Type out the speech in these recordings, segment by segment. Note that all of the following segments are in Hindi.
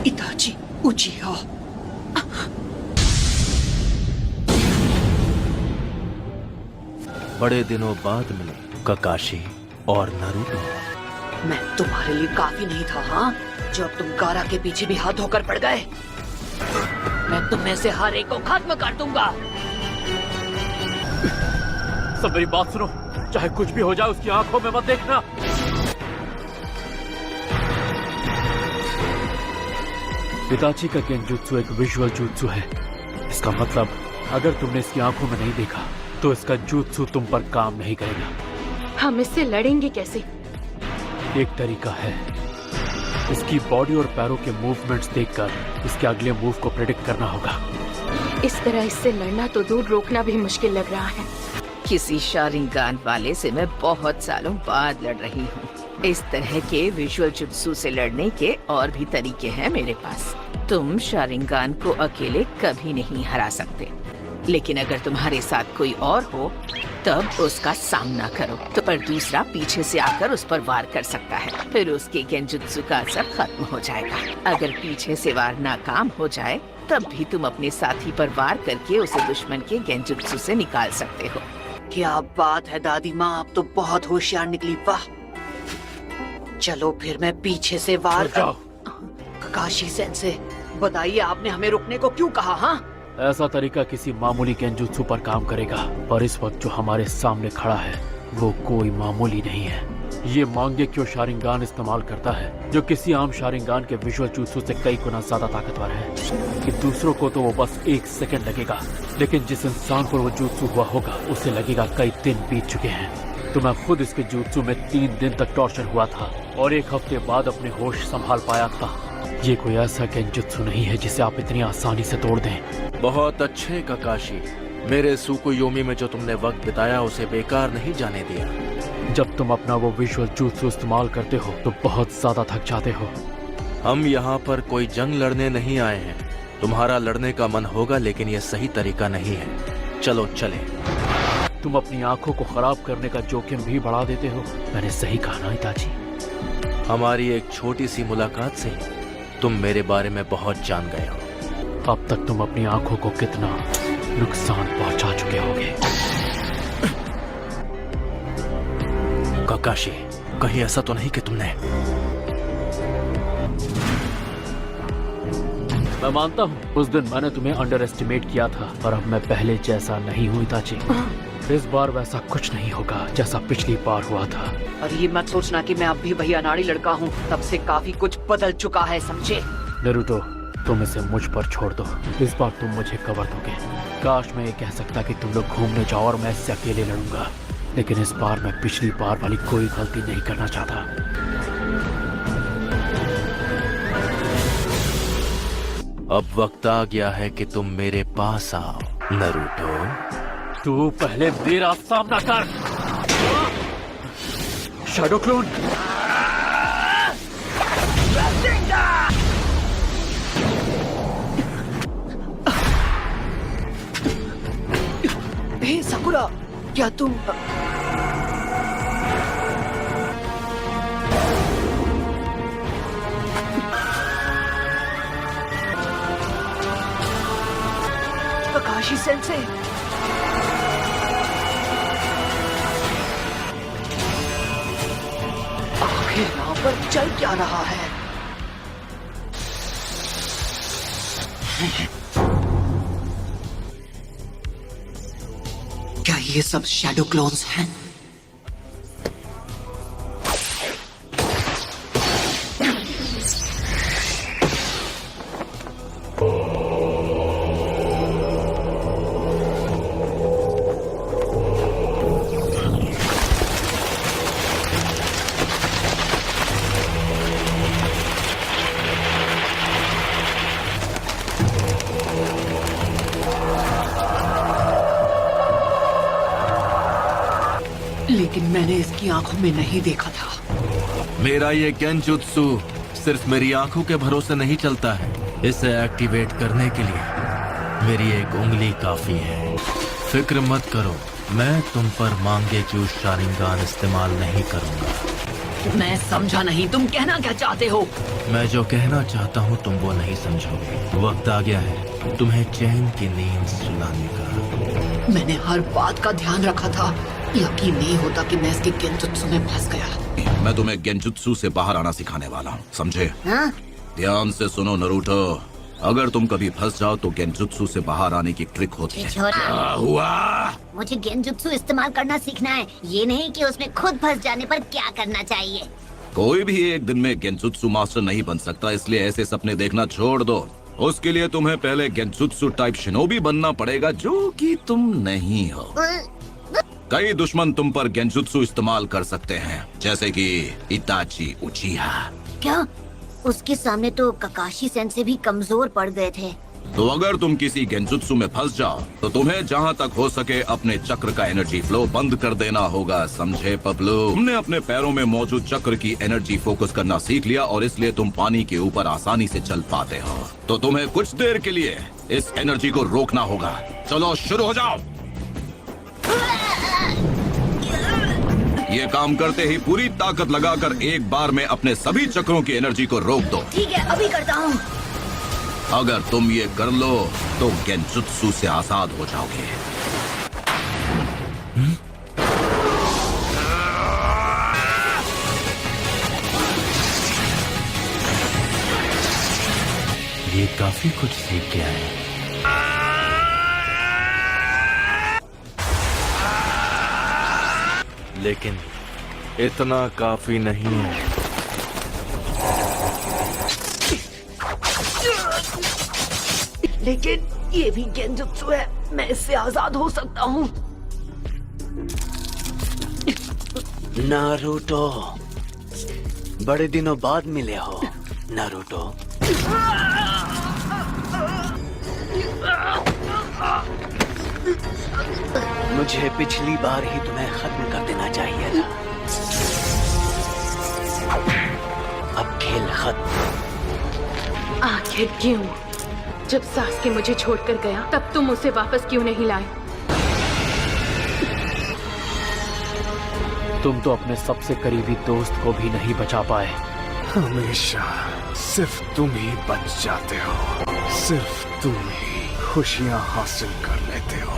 इताची उचिहा। बड़े दिनों बाद मिले काकाशी और नारुतो। मैं तुम्हारे लिए काफी नहीं था, हाँ? जब तुम गारा के पीछे भी हाथ धोकर पड़ गए। मैं तुम में से हर एक को खत्म कर दूंगा। सब मेरी बात सुनो, चाहे कुछ भी हो जाए उसकी आंखों में मत देखना। इताची का गेंजुत्सु एक विजुअल जुत्सु है। इसका मतलब अगर तुमने इसकी आंखों में नहीं देखा तो इसका जुत्सु तुम पर काम नहीं करेगा। हम इससे लड़ेंगे कैसे? एक तरीका है, इसकी बॉडी और पैरों के मूवमेंट्स देखकर इसके अगले मूव को प्रेडिक्ट करना होगा। इस तरह इससे लड़ना तो दूर, रोकना भी मुश्किल लग रहा है। किसी शारिंगान वाले से मैं बहुत सालों बाद लड़ रही हूँ। इस तरह के विजुअल जुत्सु से लड़ने के और भी तरीके हैं मेरे पास। तुम शारिंगान को अकेले कभी नहीं हरा सकते, लेकिन अगर तुम्हारे साथ कोई और हो तब उसका सामना करो। तो पर दूसरा पीछे से आकर उस पर वार कर सकता है, फिर उसके गेंजुत्सु का असर खत्म हो जाएगा। अगर पीछे से वार नाकाम हो जाए तब भी तुम अपने साथी पर वार करके उसे दुश्मन के गेंजुत्सु से निकाल सकते हो। क्या बात है दादी माँ, आप तो बहुत होशियार निकली। वाह, चलो फिर मैं पीछे से वार। काकाशी सेंसे, बताइए आपने हमें रुकने को क्यों कहा? हाँ, ऐसा तरीका किसी मामूली गेंजुत्सु पर काम करेगा, पर इस वक्त जो हमारे सामने खड़ा है वो कोई मामूली नहीं है। ये मांगेक्यो शारिंगान इस्तेमाल करता है, जो किसी आम शारिंगान के विजुअल जुत्सु से कई गुना ज्यादा ताकतवर है। कि दूसरों को तो वो बस 1 सेकंड लगेगा, लेकिन जिस इंसान पर वो जुत्सु हुआ होगा उसे लगेगा कई दिन बीत चुके हैं। तो मैं खुद इसके जुत्सु में 3 दिन तक टॉर्चर हुआ था और 1 हफ्ते बाद अपने होश संभाल पाया था। ये कोई ऐसा गेंजुत्सु नहीं है जिसे आप इतनी आसानी से तोड़ दें। बहुत अच्छे काकाशी, मेरे सुकुयोमी में जो तुमने वक्त बिताया उसे बेकार नहीं जाने दिया। जब तुम अपना वो विजुअल जुत्सु इस्तेमाल करते हो तो बहुत ज्यादा थक जाते हो। हम यहाँ पर कोई जंग लड़ने नहीं आए हैं। तुम्हारा लड़ने का मन होगा, लेकिन ये सही तरीका नहीं है। चलो चले। तुम अपनी आंखों को खराब करने का जोखिम भी बढ़ा देते हो। मैंने सही कहा ना इताची? हमारी एक छोटी सी मुलाकात से तुम मेरे बारे में बहुत जान गए हो। अब तक तुम अपनी आंखों को कितना नुकसान पहुंचा चुके होगे। काकाशी, कहीं ऐसा तो नहीं कि तुमने? मैं मानता हूँ उस दिन मैंने तुम्हें अंडर एस्टिमेट किया था, और अब मैं पहले जैसा नहीं हूँ इताची। इस बार वैसा कुछ नहीं होगा जैसा पिछली बार हुआ था। और ये मत सोचना कि मैं अब भी वही अनाड़ी लड़का हूँ। तब से काफी कुछ बदल चुका है, समझे? नारुतो, तुम इसे मुझ पर छोड़ दो। इस बार तुम मुझे कवर दोगे। काश मैं ये कह सकता कि तुम लोग घूमने जाओ और मैं इससे अकेले लड़ूंगा, लेकिन इस बार मैं पिछली बार वाली कोई गलती नहीं करना चाहता। अब वक्त आ गया है कि तुम मेरे पास आओ नारुतो। तू पहले मेरा सामना कर। Shadow clone. हे साकुरा, क्या तुम... काकाशी सेंसे, आखिर यहाँ पर चल क्या रहा है? क्या ये सब शैडो क्लोन्स हैं? लेकिन मैंने इसकी आंखों में नहीं देखा था। मेरा ये गेंजुत्सु सिर्फ मेरी आंखों के भरोसे नहीं चलता है। इसे एक्टिवेट करने के लिए मेरी एक उंगली काफी है। फिक्र मत करो, मैं तुम पर मांगेक्यो शारिंगान इस्तेमाल नहीं करूंगा। मैं समझा नहीं, तुम कहना क्या चाहते हो? मैं जो कहना चाहता हूँ तुम वो नहीं समझोगे। वक्त आ गया है तुम्हें चैन की नींद सुलाने का। मैंने हर बात का ध्यान रखा था। यकीन नहीं होता कि मैं इसके गेंजुत्सु में फंस गया। मैं तुम्हें गेंजुत्सु से बाहर आना सिखाने वाला हूँ, समझे? हाँ? ध्यान से सुनो नरूटो, अगर तुम कभी फंस जाओ तो गेंजुत्सु से बाहर आने की ट्रिक होती है। छोटा, क्या हुआ? मुझे गेंजुत्सु इस्तेमाल करना सीखना है, ये नहीं कि उसमें खुद फंस जाने पर क्या करना चाहिए। कोई भी एक दिन में गेंजुत्सु मास्टर नहीं बन सकता, इसलिए ऐसे सपने देखना छोड़ दो। उसके लिए तुम्हें पहले गेंजुत्सु टाइप शिनोबी बनना पड़ेगा, जो कि तुम नहीं हो। कई दुश्मन तुम पर गेंजुत्सु इस्तेमाल कर सकते हैं, जैसे कि इताची उचिहा। क्या? उसके सामने तो ककाशी सेन से भी कमजोर पड़ गए थे। तो अगर तुम किसी गेंजुत्सु में फंस जाओ तो तुम्हें जहाँ तक हो सके अपने चक्र का एनर्जी फ्लो बंद कर देना होगा, समझे पपलू? तुमने अपने पैरों में मौजूद चक्र की एनर्जी फोकस करना सीख लिया और इसलिए तुम पानी के ऊपर आसानी से चल पाते हो। तो तुम्हें कुछ देर के लिए इस एनर्जी को रोकना होगा। चलो शुरू हो जाओ। ये काम करते ही पूरी ताकत लगाकर एक बार में अपने सभी चक्रों की एनर्जी को रोक दो। ठीक है, अभी करता हूँ। अगर तुम ये कर लो तो गेंजुत्सु से आजाद हो जाओगे। ये काफी कुछ सीख गया है। लेकिन इतना काफी नहीं है। लेकिन ये भी गेंजुत्सु है, मैं इससे आजाद हो सकता हूँ। नारुतो, बड़े दिनों बाद मिले हो नारुतो। मुझे पिछली बार ही तुम्हें खत्म कर देना चाहिए था। अब खेल खत्म। आखिर क्यों? जब सासुके मुझे छोड़कर गया तब तुम उसे वापस क्यों नहीं लाए? तुम तो अपने सबसे करीबी दोस्त को भी नहीं बचा पाए। हमेशा सिर्फ तुम ही बच जाते हो, सिर्फ तुम ही खुशियां हासिल कर लेते हो।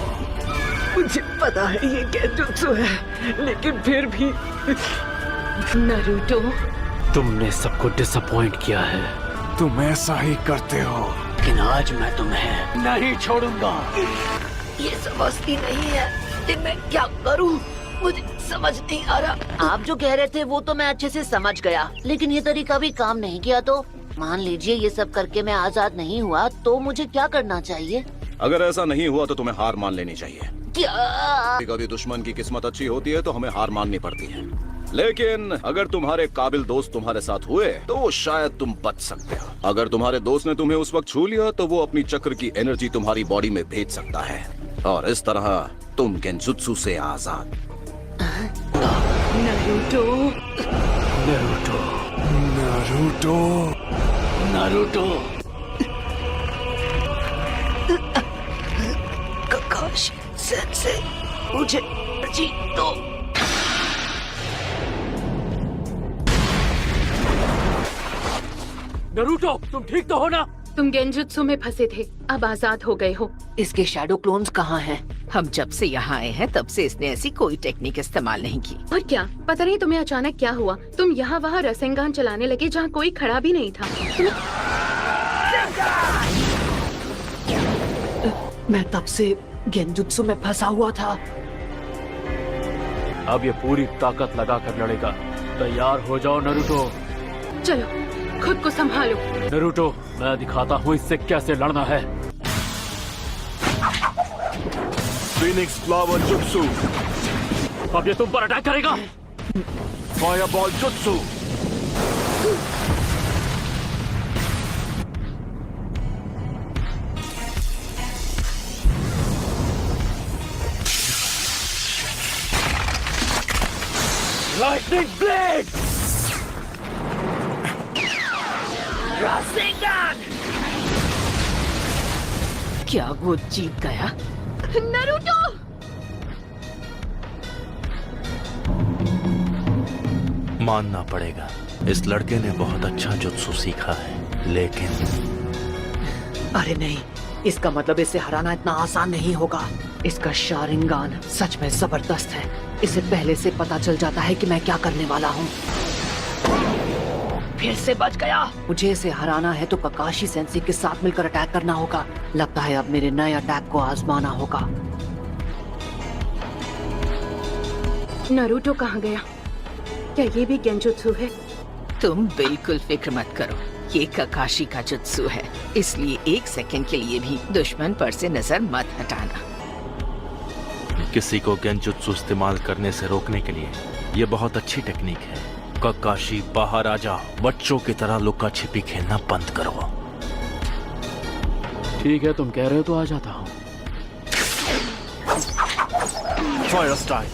मुझे पता है ये गेंजुत्सु है, लेकिन फिर भी। नारुतो, तुमने सबको डिसअपॉइंट किया है। तुम ऐसा ही करते हो। लेकिन आज मैं तुम्हें नहीं छोड़ूंगा। ये समझती नहीं है कि मैं क्या करूं, मुझे समझ नहीं आ रहा। आप जो कह रहे थे वो तो मैं अच्छे से समझ गया, लेकिन ये तरीका भी काम नहीं किया। तो मान लीजिए ये सब करके मैं आजाद नहीं हुआ, तो मुझे क्या करना चाहिए? अगर ऐसा नहीं हुआ तो तुम्हें हार मान लेनी चाहिए। क्या? कभी दुश्मन की किस्मत अच्छी होती है तो हमें हार माननी पड़ती है, लेकिन अगर तुम्हारे काबिल दोस्त तुम्हारे साथ हुए तो शायद तुम बच सकते हो। अगर तुम्हारे दोस्त ने तुम्हें उस वक्त छू लिया तो वो अपनी चक्र की एनर्जी तुम्हारी बॉडी में भेज सकता है और इस तरह तुम गेंजुत्सु से आजाद। Naruto, Naruto, Naruto, Naruto, ककाशी Sensei, मुझे जी दो। नारुतो, तुम ठीक तो हो ना? तुम गेंजुत्सु में फंसे थे, अब आजाद हो गए हो। इसके शैडो क्लोन्स कहाँ हैं? हम जब से यहाँ आए हैं तब से इसने ऐसी कोई टेक्निक इस्तेमाल नहीं की। और क्या पता नहीं तुम्हें अचानक क्या हुआ, तुम यहाँ वहाँ रसेंगान चलाने लगे जहाँ कोई खड़ा भी नहीं था। मैं तब से गेंजुत्सु में फंसा हुआ था। अब ये पूरी ताकत लगा कर लड़ेगा। तैयार हो जाओ नारुतो। चलो खुद को संभालो। नारुतो, मैं दिखाता हूँ इससे कैसे लड़ना है। Phoenix flower jutsu. अब ये तुम पर अटैक करेगा। Fireball jutsu. Lightning blade. क्या वो जीत गया? मानना पड़ेगा, इस लड़के ने बहुत अच्छा जुत्सु सीखा है, लेकिन अरे नहीं, इसका मतलब इसे हराना इतना आसान नहीं होगा। इसका शारिंगान सच में जबरदस्त है। इसे पहले से पता चल जाता है कि मैं क्या करने वाला हूँ। फिर से बच गया। मुझे इसे हराना है तो ककाशी सेंसी के साथ मिलकर अटैक करना होगा। लगता है अब मेरे नए अटैक को आजमाना होगा। नारुतो कहाँ गया? क्या ये भी गेंजुत्सु है? तुम बिल्कुल फिक्र मत करो, ये ककाशी का जुत्सु है, इसलिए एक सेकंड के लिए भी दुश्मन पर से नजर मत हटाना। किसी को गेंजुत्सु इस्तेमाल करने से रोकने के लिए ये बहुत अच्छी टेक्निक है। ककाशी बाहर आ जाओ, बच्चों की तरह लुका छिपी खेलना बंद करो। ठीक है, तुम कह रहे हो तो आ जाता हूँ। Fire style.